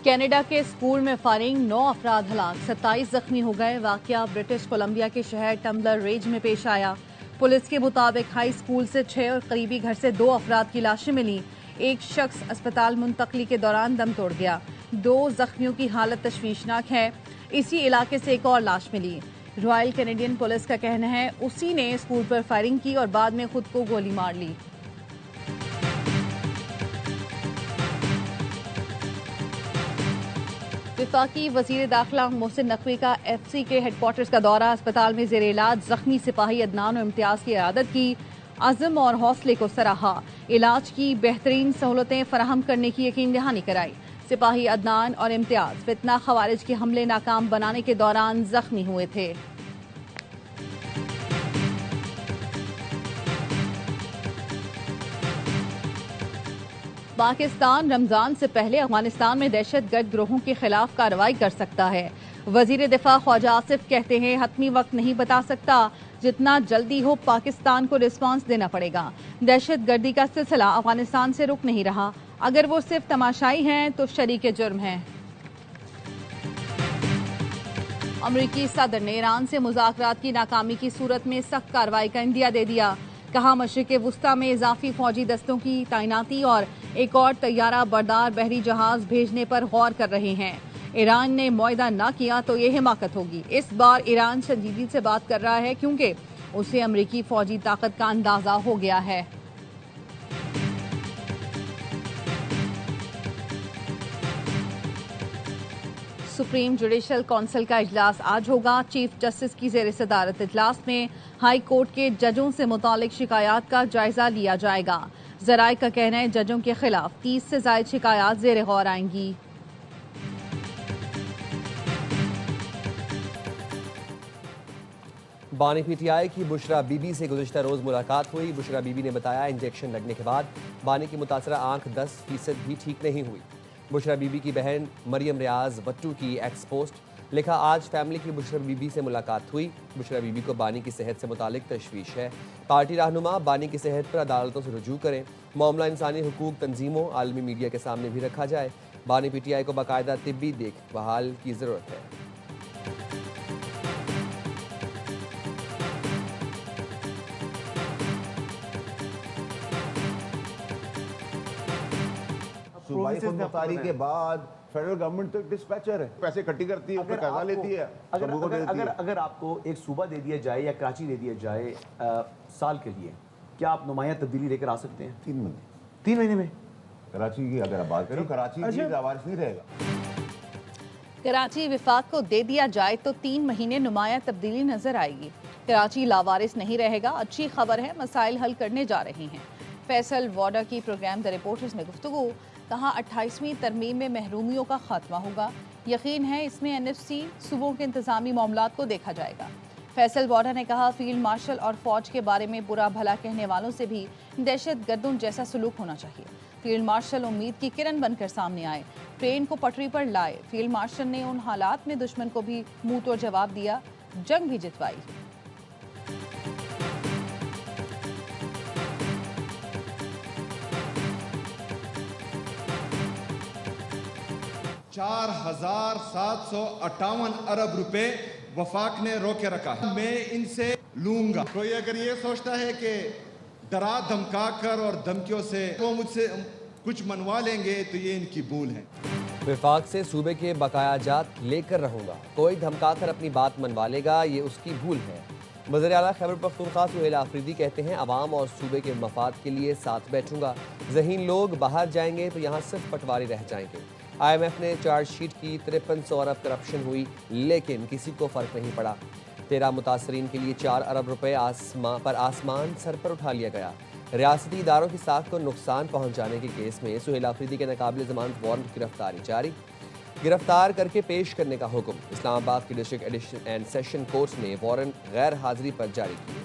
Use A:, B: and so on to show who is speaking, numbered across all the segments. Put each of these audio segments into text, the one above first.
A: Canada के school में firing, 9 अफराद हलाक, 27 जख्मी हो गए। वाकया ब्रिटिश कोलंबिया के शहर टम्बलर रेंज में पेश आया। पुलिस के मुताबिक हाई स्कूल से 6 और करीबी घर से 2 अफराद की लाशें मिली। एक शख्स अस्पताल मुंतकली के दौरान दम तोड़ गया। 2 जख्मियों की हालत तशवीशनाक है। इसी इलाके से एक और लाश मिली। रॉयल कैनेडियन पुलिस का कहना है उसी ने स्कूल पर फायरिंग की और बाद में खुद को गोली मार ली। वफाकी वजीर दाखिला मोहसिन नकवी का FC के हेडक्वार्टर्स का दौरा, अस्पताल में जेर इलाज जख्मी सिपाही अदनान और इम्तियाज की इयादत की। अज़म और हौसले को सराहा, इलाज की बेहतरीन सहूलतें फराहम करने की यकीन दहानी कराई। सिपाही अदनान और इम्तियाज फितना खवारिज के हमले नाकाम बनाने के दौरान जख्मी हुए थे। पाकिस्तान रमजान से पहले अफगानिस्तान में दहशतगर्द गिरोहों के खिलाफ कार्रवाई कर सकता है। वजीर दिफा ख्वाजा आसिफ कहते हैं हतमी वक्त नहीं बता सकता, जितना जल्दी हो पाकिस्तान को रिस्पांस देना पड़ेगा। दहशतगर्दी का सिलसिला अफगानिस्तान से रुक नहीं रहा, अगर वो सिर्फ तमाशाई हैं तो शरीक जुर्म हैं। अमरीकी सदर ने ईरान से मुज़ाकरात की नाकामी की सूरत में सख्त कार्रवाई का इंदिया दे दिया। कहा मशरिक वुस्ता में इजाफी फौजी दस्तों की तैनाती और एक और तैयारा बरदार बहरी जहाज भेजने पर गौर कर रहे हैं। ईरान ने मुआहदा न किया तो ये हिमाकत होगी। इस बार ईरान संजीदगी से बात कर रहा है क्योंकि उसे अमरीकी फौजी ताकत का अंदाजा हो गया है। सुप्रीम जुडिशल काउंसिल का इजलास आज होगा। चीफ जस्टिस की जेर सदारत इजलास में हाई कोर्ट के जजों से मुतालिक शिकायत का जायजा लिया जाएगा। जराये का कहना है जजों के खिलाफ 30 से ज्यादा शिकायत जेर गौर आएंगी।
B: बानी PTI की बुशरा बीबी से गुज़िश्ता रोज़ मुलाकात हुई। बुशरा बीबी ने बताया इंजेक्शन लगने के बाद बानी की मुतासरा आंख 10% भी ठीक नहीं हुई। बुशरा बीबी की बहन मरियम रियाज वट्टू की एक्स पोस्ट लिखा, आज फैमिली की बुशरा बीबी से मुलाकात हुई। बुशरा बीबी को बानी की सेहत से मुतालिक तशवीश है। पार्टी रहनुमा बानी की सेहत पर अदालतों से रुजू करें। मामला इंसानी हुकूक तंजीमों आलमी मीडिया के सामने भी रखा जाए। बानी PTI को बाकायदा तिब्बी देखभाल की ज़रूरत है।
C: सूबाई खुदमुख्तारी के बाद फेडरल गवर्नमेंट तो डिस्पैचर है, पैसे इकट्ठी करती है, उसका कर्जा लेती है।
D: अगर आपको एक सूबा दे दिया जाए या कराची दे दिया जाए साल के लिए, क्या आप नुमाया तब्दीली लेकर आ सकते हैं? 3 महीने में
C: कराची की अगर आप बात करें, कराची लावारिस नहीं रहेगा।
A: कराची विफाक को दे दिया जाए तो 3 महीने नुमाया तब्दीली नजर आएगी। कराची लावारिस नहीं रहेगा। अच्छी खबर है, मसाइल हल करने जा रहे हैं। फैसल वाडा की प्रोग्राम द रिपोर्टर्स में गुफ्तगू, कहा 28वीं तरमीम में महरूमियों का खात्मा होगा। यकीन है इसमें NFC सूबों के इंतजामी मामलात को देखा जाएगा। फैसल वाडा ने कहा फील्ड मार्शल और फौज के बारे में बुरा भला कहने वालों से भी दहशत गर्दों जैसा सलूक होना चाहिए। फील्ड मार्शल उम्मीद की किरण बनकर सामने आए, ट्रेन को पटरी पर लाए। फील्ड मार्शल ने उन हालात में दुश्मन को भी मुंह तोड़ जवाब दिया, जंग भी जितवाई।
E: $4,758 अरब रुपए वफाक ने रोके रखा है। मैं इनसे लूंगा। कोई अगर ये सोचता है कि डरा धमका कर और धमकियों से वो मुझसे कुछ मनवा लेंगे तो ये इनकी भूल है।
B: विफाक से सूबे के बकायाजात लेकर रहूंगा, कोई धमका कर अपनी बात मनवा लेगा, ये उसकी भूल है। वज़ीर आला खैबर पख्तूनख्वा सुहेल आफरीदी कहते हैं अवाम और सूबे के मफाद के लिए साथ बैठूंगा। ज़हीन लोग बाहर जाएंगे तो यहाँ सिर्फ पटवारी रह जाएंगे। IMF ने चार्जशीट की 5300 अरब करप्शन हुई, लेकिन किसी को फ़र्क नहीं पड़ा। 13 मुतासरीन के लिए 4 अरब रुपए आसमान सर पर उठा लिया गया। रियासती इदारों की साख को नुकसान पहुँचाने के केस में सुहेल आफरीदी के नाकाबिल ज़मानत वारंट गिरफ्तारी जारी, गिरफ्तार करके पेश करने का हुक्म। इस्लामाबाद के district addition and session court ने वारंट गैर हाजिरी पर जारी किए।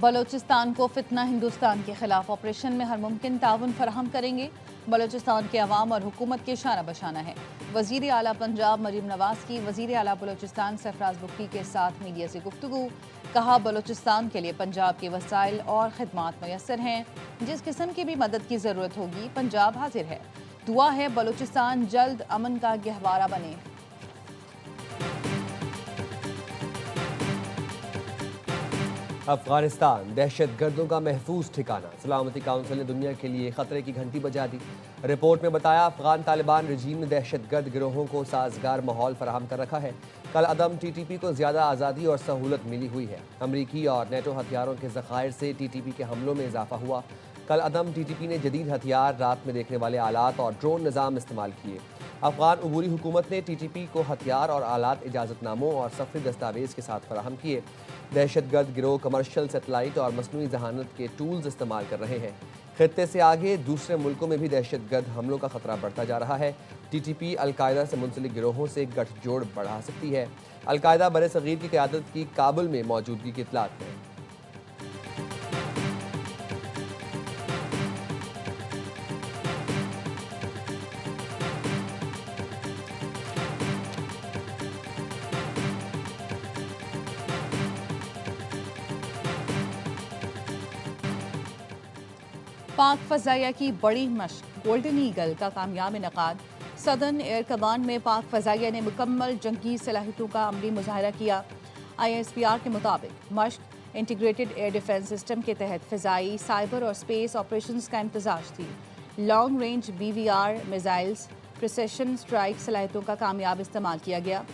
A: बलूचिस्तान को फितना हिंदुस्तान के खिलाफ ऑपरेशन में हर मुमकिन ताउन फराहम करेंगे। बलूचिस्तान के अवाम और हुकूमत के शाना बशाना है। वज़ीर आला पंजाब मरीम नवाज की वज़ीर आला बलूचिस्तान सरफराज बुक्की के साथ मीडिया से गुफ्तगू। कहा, बलूचिस्तान के लिए पंजाब के वसाइल और खिदमात मैसर हैं। जिस किस्म की भी मदद की ज़रूरत होगी पंजाब हाजिर है। दुआ है बलूचिस्तान जल्द अमन का गहवारा बने।
B: अफगानिस्तान दहशत गर्दों का महफूज ठिकाना, सलामती काउंसिल ने दुनिया के लिए खतरे की घंटी बजा दी। रिपोर्ट में बताया, अफगान तालिबान रजीम ने दहशत गर्द गिरोहों को साजगार माहौल फराहम कर रखा है। कल अदम TTP को ज़्यादा आज़ादी और सहूलत मिली हुई है। अमरीकी और नेटो हथियारों के ज़खायर से TTP के हमलों में इजाफा हुआ। कल अदम TTP ने जदीद हथियार, रात में देखने वाले आलात और ड्रोन निज़ाम इस्तेमाल किए। अफगान अबूरी हुकूमत ने TTP को हथियार और आलात इजाज़तनामों और सफरी दस्तावेज़ के साथ फराहम किए। दहशत गर्द गिरोह कमर्शियल सेटेलाइट और मसनूई जहानत के टूल्स इस्तेमाल कर रहे हैं। खित्ते से आगे दूसरे मुल्कों में भी दहशत गर्द हमलों का खतरा बढ़ता जा रहा है। TTP अलकायदा से मुंसलिक गिरोहों से गठजोड़ बढ़ा सकती है। अलकायदा बरे सगीर की क़यादत की काबुल में मौजूदगी की इत्तलात है।
A: पाक फ़ज़ाइया की बड़ी मशक गोल्डन ईगल का कामयाब इनकाद। सदर्न एयर कमान में पाक फ़ज़ाइया ने मुकम्मल जंगी सलाहियतों का अमली मुजाहरा किया। ISPR के मुताबिक मशक इंटीग्रेटेड एयर डिफेंस सिस्टम के तहत फ़िज़ाई, साइबर और स्पेस ऑपरेशंस का इम्तजाज थी। Long range BVR missiles, precision strike सलाहियतों का कामयाब इस्तेमाल किया गया।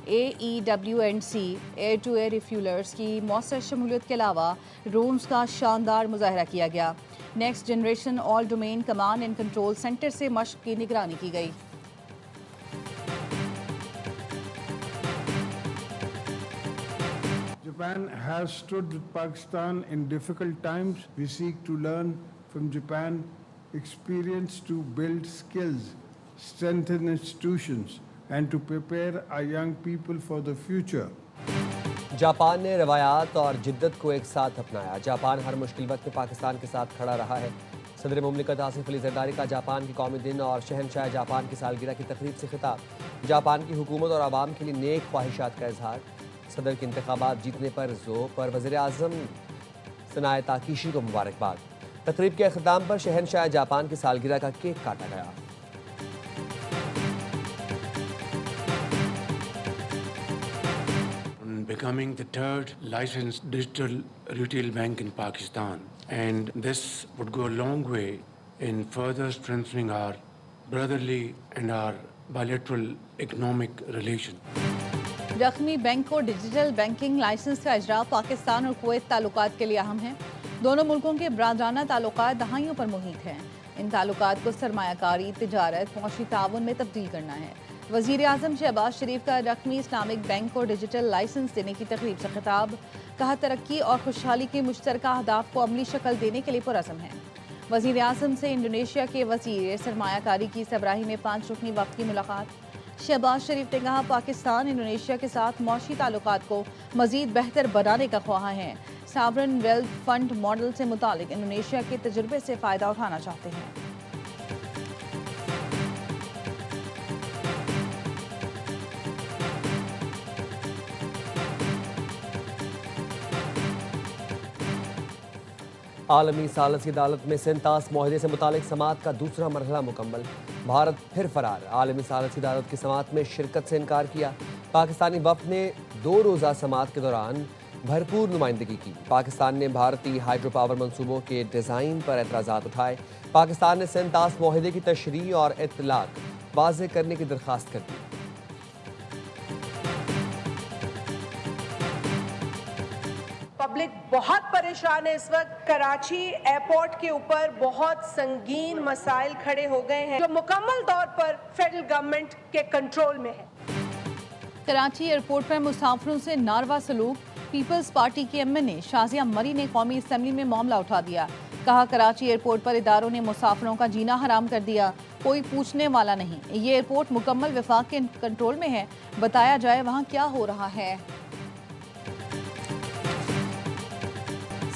A: AEWNC air to air refuellers की मौसर शमूलियत के अलावा ड्रोन्स का शानदार मुजाहरा किया गया। Next generation all domain command and control centre से मशक की निगरानी की गई।
F: Japan has stood with Pakistan in difficult times. We seek to learn from Japan experience to build skills, strengthen institutions, and to prepare our young people for the future.
B: Japan ने रवायात और जिद्दत को एक साथ अपनाया। जापान हर मुश्किल वक्त में पाकिस्तान के साथ खड़ा रहा है। सदर मुमलिकत आसिफ अली जरदारी का जापान के कौमी दिन और शहनशाह जापान की सालगिरह की तकरीब से खिताब। जापान की हुकूमत और आवाम के लिए नेक ख्वाहिशात का इजहार। सदर के इंतखाबात जीतने पर ज़ोर पर वज़ीर आज़म सनाए ताकीशी को मुबारकबाद। तकरीब के अख्ताम पर शहनशाह जापान की सालगिरह का केक काटा गया।
G: Becoming the third licensed digital retail bank in Pakistan, and this would go a long way in further strengthening our brotherly and our bilateral economic relation.
A: रकमी बैंक और डिजिटल बैंकिंग लाइसेंस का इजरा पाकिस्तान और Kuwait ताल्लुकात के लिए अहम है। दोनों मुल्कों के बरादराना ताल्लुकात दहाइयों पर मुहित हैं। इन ताल्लुकात को सरमायाकारी, तिजारत, मौशी ताउन में तब्दील करना है। वज़ीर आज़म शहबाज शरीफ का रकमी इस्लामिक बैंक और डिजिटल लाइसेंस देने की तकरीब से खिताब। कहा, तरक्की और खुशहाली के मुश्तरका अहदाफ को अमली शक्ल देने के लिए पुरअज़्म है। वज़ीर आज़म से इंडोनेशिया के वज़ीर सरमायाकारी की सबराही में 5 रुकनी वक्त की मुलाकात। शहबाज शरीफ ने कहा, पाकिस्तान इंडोनेशिया के साथ मौशी ताल्लुकात को मज़ीद बेहतर बनाने का ख्वाह है। सॉवरेन वेल्थ फंड मॉडल से मुतालिक इंडोनेशिया के तजुर्बे से फ़ायदा उठाना चाहते हैं।
B: आलमी सालसी अदालत में सेंतास माहदे से मुतालिक समाअत का दूसरा मरहला मुकम्मल। भारत फिर फरार। आलमी सालसी अदालत की समाअत में शिरकत से इनकार किया। पाकिस्तानी वफ़द ने 2 रोज़ा समाअत के दौरान भरपूर नुमाइंदगी की। पाकिस्तान ने भारतीय हाइड्रो पावर मनसूबों के डिज़ाइन पर एतराज़ात उठाए। पाकिस्तान ने सेंतास माहदे की तशरीह और इत्तलाक वाज़ेह करने की दरख्वास्त कर दी।
H: पब्लिक बहुत परेशान है इस वक्त। कराची एयरपोर्ट के ऊपर बहुत संगीन मसाइल खड़े हो गए हैं जो मुकम्मल तौर पर फेडरल गवर्नमेंट के कंट्रोल में है।
A: कराची एयरपोर्ट पर मुसाफिरों से नारवा सलूक। पीपल्स पार्टी के MNA शाजिया मरी ने कौमी असम्बली में मामला उठा दिया। कहा, कराची एयरपोर्ट पर इदारों ने मुसाफिरों का जीना हराम कर दिया। कोई पूछने वाला नहीं। ये एयरपोर्ट मुकम्मल वफाक के कंट्रोल में है। बताया जाए वहाँ क्या हो रहा है।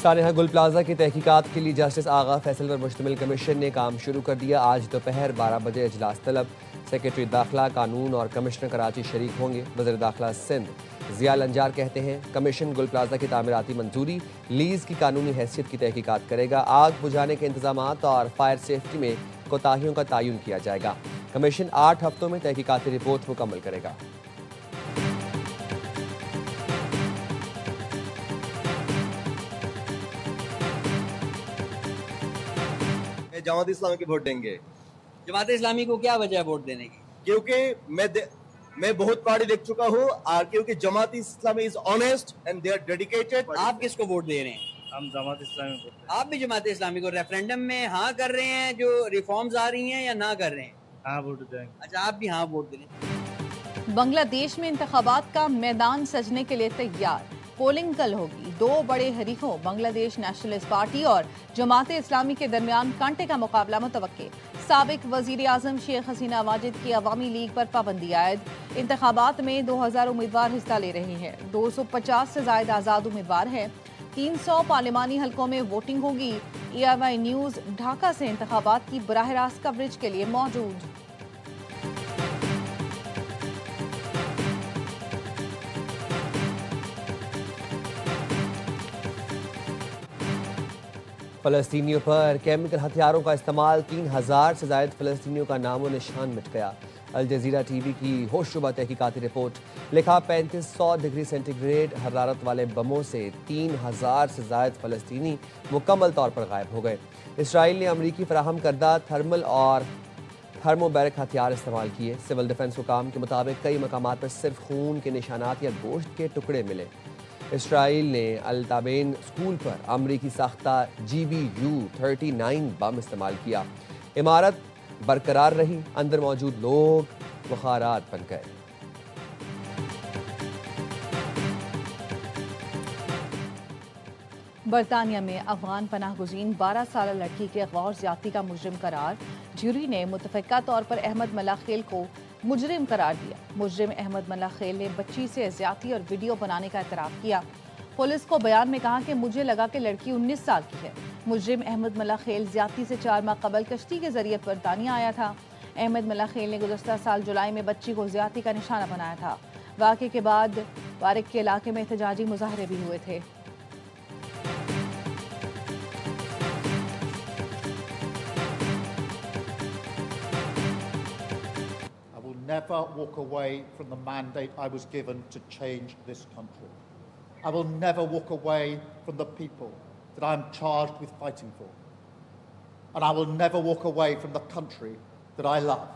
B: सानेहा गुल प्लाजा की तहकीकात के लिए जस्टिस आगा फैसल पर मुश्तमिल कमीशन ने काम शुरू कर दिया। आज दोपहर 12 बजे इजलास तलब। सेक्रेटरी दाखिला, कानून और कमिश्नर कराची शरीक होंगे। वज़ीर दाखिला सिंध ज़िया लंजार कहते हैं कमीशन गुल प्लाजा की तामीराती मंजूरी, लीज की कानूनी हैसियत की तहकीकात करेगा। आग बुझाने के इंतजामात और फायर सेफ्टी में कोताहियों का तयन किया जाएगा। कमीशन 8 हफ्तों में तहकीकाती रिपोर्ट मुकम्मल करेगा।
I: जमात इस्लामी के वोट देंगे।
J: जमात इस्लामी को क्या वजह है वोट देने की?
I: क्योंकि मैं बहुत पार्टी देख चुका हूँ और क्योंकि Jamaat Islami is honest and they are dedicated.
J: आप किसको वोट दे रहे हैं?
K: हम जमात इस्लामी को।
J: आप भी जमात इस्लामी को रेफरेंडम में हाँ कर रहे हैं जो रिफॉर्म्स आ रही हैं या ना कर रहे हैं?
K: हाँ वोट देंगे।
J: अच्छा, आप भी हाँ वोट दे रहे हैं।
A: बांग्लादेश में इंतखाबात का मैदान सजने के लिए तैयार। पोलिंग कल होगी। दो बड़े हरीफों बांग्लादेश नेशनलिस्ट पार्टी और जमात इस्लामी के दरमियान कांटे का मुकाबला मुतवक्के। साबिक वजीर आजम शेख हसीना वाजिद की अवामी लीग पर पाबंदी आयद। इंतखाबात में 2000 उम्मीदवार हिस्सा ले रहे हैं। 250 से ज्यादा आज़ाद उम्मीदवार हैं। 300 पार्लिमानी हलकों में वोटिंग होगी। ERY न्यूज ढाका से इंतखाबात की बराह रास्त कवरेज के लिए मौजूद।
B: फ़लस्तीनियों पर केमिकल हथियारों का इस्तेमाल, 3000 से ज़ायद फ़लस्तीनियों का नामो निशान मिट गया। अल जज़ीरा TV की होशरुबा तहकीकाती रिपोर्ट। लिखा 3500 डिग्री सेंटीग्रेड हरारत वाले बमों से 3000 से ज़ायद फ़लस्तीनी मुकम्मल तौर पर गायब हो गए। इसराइल ने अमरीकी फराहम करदा थर्मल और थर्मोबैरिक हथियार इस्तेमाल किए। सिविल डिफेंस हुकाम के मुताबिक कई मकामात पर सिर्फ खून के निशानात या गोश्त के टुकड़े मिले। इसराइल ने अल ताबेन स्कूल पर अमरीकी साख्ता GBU-39 बम इस्तेमाल किया। इमारत बरकरार रही, अंदर मौजूद लोग बुखारात बन गए।
A: बरतानिया में अफगान पनाह गुज़ीन 12 साल लड़की के अगवा और ज्यादती का मुजरिम करार। ज्यूरी ने मुतफ़िका तौर पर अहमद मल्लाखेल को मुजरिम करार दिया। मुजरिम अहमद मल्लाखेल ने बच्ची से ज्यादती और वीडियो बनाने का एतराफ़ किया। पुलिस को बयान में कहा कि मुझे लगा कि लड़की 19 साल की है। मुजरिम अहमद मल्लाखेल ज्यादती से 4 माह कबल कश्ती के जरिए बरतानिया आया था। अहमद मल्लाखेल ने गुज़श्ता साल जुलाई में बच्ची को ज्यादती का निशाना बनाया था। वाक़े के बाद वारिक के इलाके में एहतजाजी मुजाहरे भी हुए थे।
L: Never walk away from the mandate I was given to change this country. I will never walk away from the people that I am charged with fighting for. And I will never walk away from the country that I love.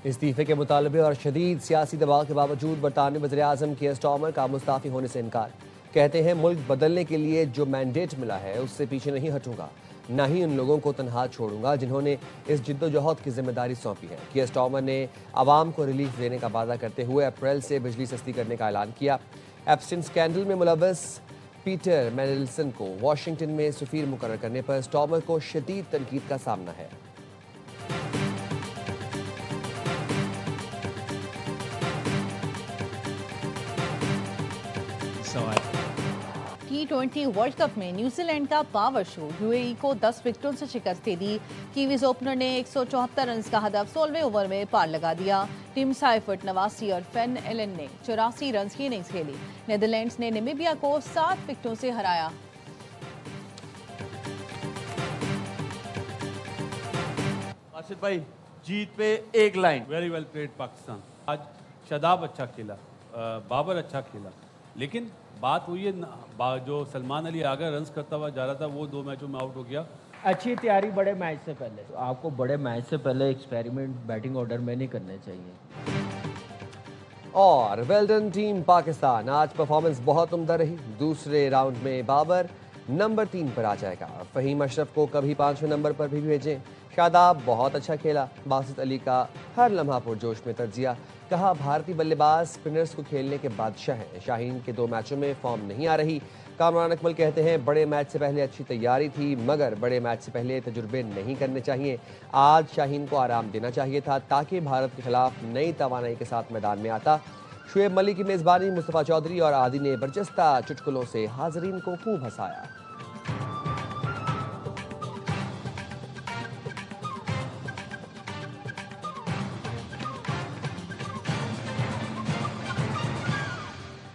B: इस्तीफे के मुतालबे और शदीद सियासी दबाव के बावजूद बरतानवी वज़ीर आज़म कीयर Starmer का मुस्ताफ़ी होने से इनकार। कहते हैं मुल्क बदलने के लिए जो मैंडेट मिला है उससे पीछे नहीं हटूंगा, ना ही उन लोगों को तनहा छोड़ूंगा जिन्होंने इस जिद्दोजहद की जिम्मेदारी सौंपी है। कीयर स्टार्मर ने आवाम को रिलीफ देने का वादा करते हुए अप्रैल से बिजली सस्ती करने का ऐलान किया। एप्स्टीन स्कैंडल में मुलव्वस पीटर मैंडेलसन को वाशिंगटन में सफीर मुकर्रर करने पर स्टार्मर को शदीद तनकीद का सामना है।
A: T20 वर्ल्ड कप में न्यूजीलैंड का पावर शो। UAE को 10 विकेटों से शिकस्त दे दी। कीवीज ओपनर ने 174 रन का हदफ 16वें ओवर में पार लगा दिया। टिम साइफर्ट 89 और फेन एलन ने 84 रन की इनिंग्स खेली। नेदरलैंड्स ने नामीबिया को 7 विकेटों से हराया।
K: आसिफ भाई, जीत पे एक line. Very well played Pakistan. आज शादाब अच्छा खेला, बाबर अच्छा खेला, लेकिन बात हुई है जो सलमान अली आगे रन्स करता हुआ जा रहा था वो 2 मैचों में आउट हो गया।
M: अच्छी तैयारी बड़े मैच से पहले। तो आपको बड़े मैच से पहले एक्सपेरिमेंट बैटिंग ऑर्डर में नहीं करने चाहिए।
B: और वेल्डन टीम पाकिस्तान, आज परफॉर्मेंस बहुत उम्दा रही। दूसरे राउंड में बाबर नंबर 3 पर आ जाएगा। फ़हीम अशरफ को कभी 5वें नंबर पर भी भेजें। शादाब बहुत अच्छा खेला। बासित अली का हर लम्हा पुरजोश में तर्जिया। कहा भारतीय बल्लेबाज स्पिनर्स को खेलने के बादशाह हैं। शाहीन के 2 मैचों में फॉर्म नहीं आ रही। कामरान अकमल कहते हैं बड़े मैच से पहले अच्छी तैयारी थी, मगर बड़े मैच से पहले तजुर्बे नहीं करने चाहिए। आज शाहीन को आराम देना चाहिए था ताकि भारत के खिलाफ नई तवानाई के साथ मैदान में आता। शुएब मलिक की मेज़बानी मुस्तफ़ा चौधरी और आदि ने बरजस्ता चुटकुलों से हाज़रीन को खूब हंसाया।